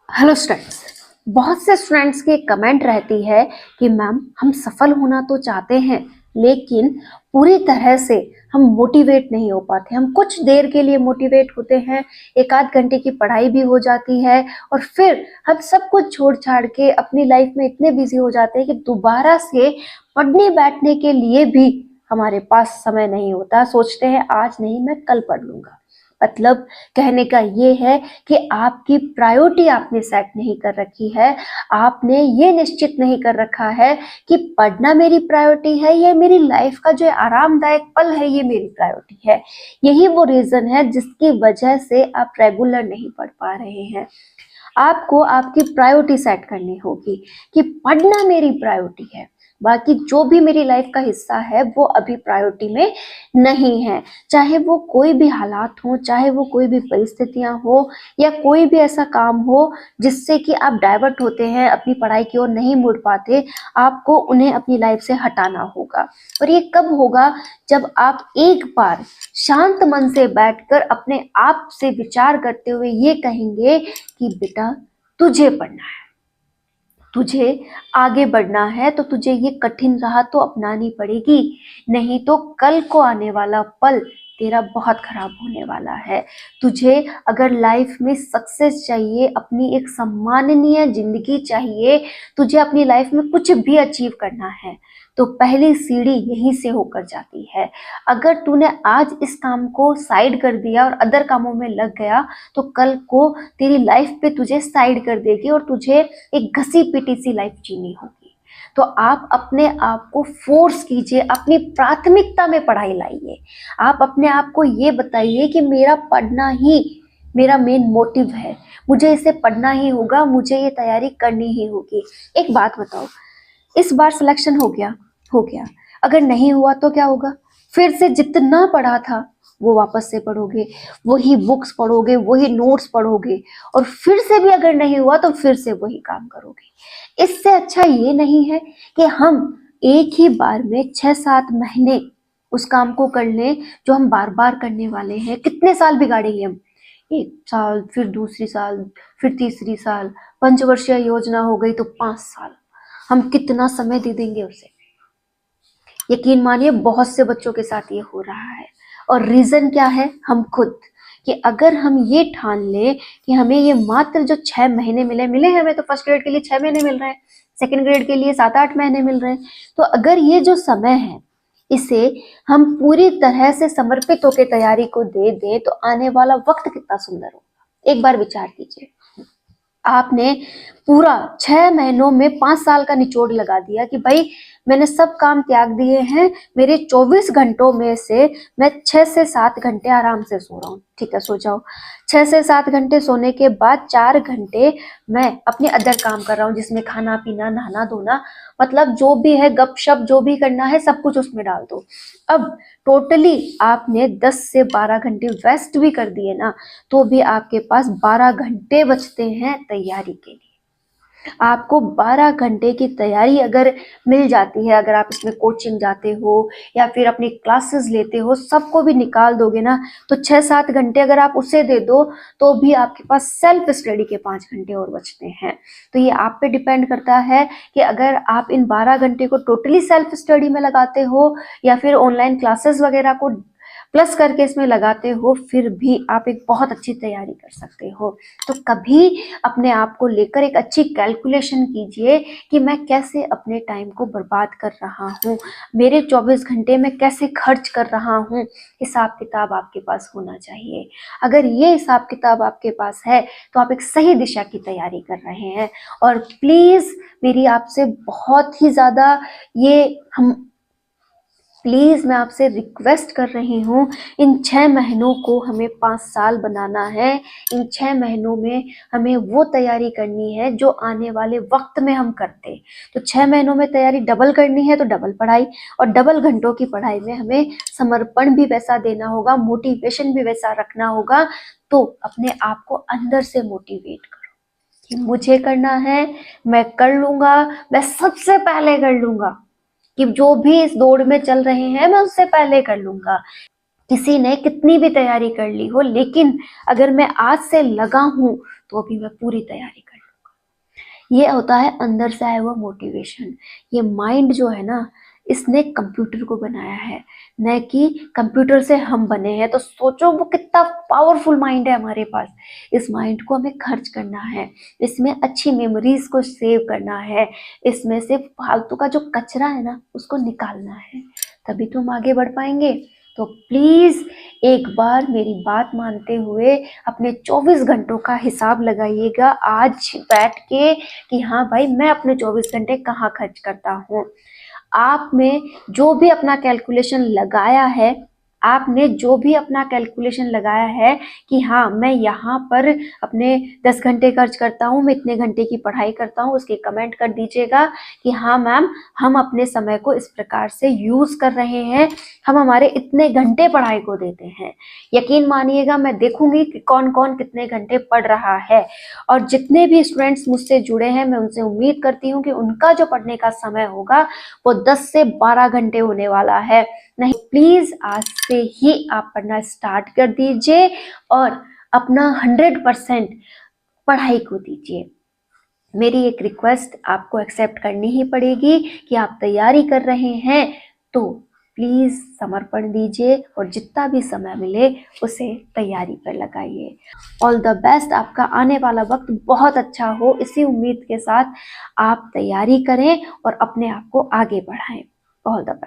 Hello students. बहुत से students की कमेंट रहती है कि मैम हम सफल होना तो चाहते हैं लेकिन पूरी तरह से हम मोटिवेट नहीं हो पाते। हम कुछ देर के लिए मोटिवेट होते हैं, एक आध घंटे की पढ़ाई भी हो जाती है और फिर हम सब कुछ छोड़ छाड़ के अपनी लाइफ में इतने बिजी हो जाते हैं कि दोबारा से पढ़ने बैठने के लिए भी हमारे पास समय नहीं होता। सोचते हैं आज नहीं मैं कल पढ़ लूंगा। मतलब कहने का ये है कि आपकी प्रायोरिटी आपने सेट नहीं कर रखी है। आपने ये निश्चित नहीं कर रखा है कि पढ़ना मेरी प्रायोरिटी है, ये मेरी लाइफ का जो आरामदायक पल है ये मेरी प्रायोरिटी है। यही वो रीजन है जिसकी वजह से आप रेगुलर नहीं पढ़ पा रहे हैं। आपको आपकी प्रायोरिटी सेट करनी होगी कि पढ़ना मेरी प्रायोरिटी है, बाकी जो भी मेरी लाइफ का हिस्सा है वो अभी प्रायोरिटी में नहीं है। चाहे वो कोई भी हालात हो, चाहे वो कोई भी परिस्थितियां हो या कोई भी ऐसा काम हो जिससे कि आप डाइवर्ट होते हैं, अपनी पढ़ाई की ओर नहीं मुड़ पाते, आपको उन्हें अपनी लाइफ से हटाना होगा। और ये कब होगा? जब आप एक बार शांत मन से बैठकर अपने आप से विचार करते हुए ये कहेंगे कि बेटा तुझे पढ़ना है, तुझे आगे बढ़ना है, तो तुझे ये कठिन राह तो अपनानी पड़ेगी, नहीं तो कल को आने वाला पल तेरा बहुत खराब होने वाला है। तुझे अगर लाइफ में सक्सेस चाहिए, अपनी एक सम्माननीय जिंदगी चाहिए, तुझे अपनी लाइफ में कुछ भी अचीव करना है, तो पहली सीढ़ी यहीं से होकर जाती है। अगर तूने आज इस काम को साइड कर दिया और अदर कामों में लग गया तो कल को तेरी लाइफ पे तुझे साइड कर देगी और तुझे एक घसी पिटी सी लाइफ जीनी होगी। तो आप अपने आप को फोर्स कीजिए, अपनी प्राथमिकता में पढ़ाई लाइए। आप अपने आप को ये बताइए कि मेरा पढ़ना ही मेरा मेन मोटिव है, मुझे इसे पढ़ना ही होगा, मुझे ये तैयारी करनी ही होगी। एक बात बताओ, इस बार सिलेक्शन हो गया, अगर नहीं हुआ तो क्या होगा? फिर से जितना पढ़ा था वो वापस से पढ़ोगे, वही बुक्स पढ़ोगे, वही नोट्स पढ़ोगे, और फिर से भी अगर नहीं हुआ तो फिर से वही काम करोगे। इससे अच्छा ये नहीं है कि हम एक ही बार में 6-7 महीने उस काम को कर लें जो हम बार बार करने वाले हैं। कितने साल बिगाड़ेंगे हम? 1 साल, फिर दूसरी साल, फिर तीसरी साल, पंचवर्षीय योजना हो गई तो 5 साल। हम कितना समय दे देंगे उसे? यकीन मानिए बहुत से बच्चों के साथ ये हो रहा है। और रीजन क्या है? हम खुद। कि अगर हम ये ठान ले कि हमें ये मात्र जो 6 महीने मिले हमें, तो फर्स्ट ग्रेड के लिए 6 महीने मिल रहे हैं, सेकंड ग्रेड के लिए 7-8 महीने मिल रहे हैं, तो अगर ये जो समय है इसे हम पूरी तरह से समर्पित होकर तैयारी को दे दें तो आने वाला वक्त कितना सुंदर होगा। एक बार विचार कीजिए, आपने पूरा 6 महीनों में 5 साल का निचोड़ लगा दिया कि भाई मैंने सब काम त्याग दिए हैं, मेरे 24 घंटों में से मैं 6 से 7 घंटे आराम से सो रहा हूँ। ठीक है, सो जाओ। 6 से 7 घंटे सोने के बाद 4 घंटे मैं अपने अदर काम कर रहा हूँ, जिसमें खाना पीना नहाना धोना, मतलब जो भी है गपशप जो भी करना है सब कुछ उसमें डाल दो। अब टोटली आपने 10 से 12 घंटे वेस्ट भी कर दिए ना, तो भी आपके पास 12 घंटे बचते हैं तैयारी के लिए। आपको 12 घंटे की तैयारी अगर मिल जाती है, अगर आप इसमें कोचिंग जाते हो या फिर अपनी क्लासेस लेते हो, सबको भी निकाल दोगे ना, तो 6-7 घंटे अगर आप उसे दे दो तो भी आपके पास सेल्फ स्टडी के 5 घंटे और बचते हैं। तो ये आप पे डिपेंड करता है कि अगर आप इन 12 घंटे को टोटली सेल्फ स्टडी में लगाते हो या फिर ऑनलाइन क्लासेस वगैरह को प्लस करके इसमें लगाते हो, फिर भी आप एक बहुत अच्छी तैयारी कर सकते हो। तो कभी अपने आप को लेकर एक अच्छी कैलकुलेशन कीजिए कि मैं कैसे अपने टाइम को बर्बाद कर रहा हूँ, मेरे 24 घंटे में कैसे खर्च कर रहा हूँ। हिसाब किताब आपके पास होना चाहिए। अगर ये हिसाब किताब आपके पास है तो आप एक सही दिशा की तैयारी कर रहे हैं। और प्लीज मेरी आपसे बहुत ही ज्यादा प्लीज मैं आपसे रिक्वेस्ट कर रही हूँ, इन 6 महीनों को हमें 5 साल बनाना है। इन 6 महीनों में हमें वो तैयारी करनी है जो आने वाले वक्त में हम करते। तो 6 महीनों में तैयारी डबल करनी है तो डबल पढ़ाई, और डबल घंटों की पढ़ाई में हमें समर्पण भी वैसा देना होगा, मोटिवेशन भी वैसा रखना होगा। तो अपने आप को अंदर से मोटिवेट करो कि मुझे करना है, मैं कर लूंगा, मैं सबसे पहले कर लूंगा, कि जो भी इस दौड़ में चल रहे हैं मैं उससे पहले कर लूंगा। किसी ने कितनी भी तैयारी कर ली हो, लेकिन अगर मैं आज से लगा हूं तो अभी मैं पूरी तैयारी कर ये होता है अंदर से आया हुआ मोटिवेशन। ये माइंड जो है ना, इसने कंप्यूटर को बनाया है, न कि कंप्यूटर से हम बने हैं। तो सोचो वो कितना पावरफुल माइंड है हमारे पास। इस माइंड को हमें खर्च करना है, इसमें अच्छी मेमोरीज को सेव करना है, इसमें से फालतू का जो कचरा है ना उसको निकालना है, तभी तो हम आगे बढ़ पाएंगे। तो प्लीज एक बार मेरी बात मानते हुए अपने 24 घंटों का हिसाब लगाइएगा आज बैठ के, कि हाँ भाई मैं अपने 24 घंटे कहाँ खर्च करता हूँ। आपने जो भी अपना कैलकुलेशन लगाया है, आपने जो भी अपना कैलकुलेशन लगाया है कि हाँ मैं यहाँ पर अपने 10 घंटे खर्च करता हूँ, मैं इतने घंटे की पढ़ाई करता हूँ, उसके कमेंट कर दीजिएगा कि हाँ मैम हम अपने समय को इस प्रकार से यूज कर रहे हैं, हम हमारे इतने घंटे पढ़ाई को देते हैं। यकीन मानिएगा मैं देखूंगी कि कौन कौन कितने घंटे पढ़ रहा है, और जितने भी स्टूडेंट्स मुझसे जुड़े हैं मैं उनसे उम्मीद करती हूँ कि उनका जो पढ़ने का समय होगा वो 10 से 12 घंटे होने वाला है। नहीं, प्लीज आज से ही आप पढ़ना स्टार्ट कर दीजिए और अपना 100% पढ़ाई को दीजिए। मेरी एक रिक्वेस्ट आपको एक्सेप्ट करनी ही पड़ेगी कि आप तैयारी कर रहे हैं तो प्लीज समर्पण दीजिए और जितना भी समय मिले उसे तैयारी पर लगाइए। ऑल द बेस्ट, आपका आने वाला वक्त बहुत अच्छा हो, इसी उम्मीद के साथ आप तैयारी करें और अपने आप को आगे बढ़ाएं। All the best.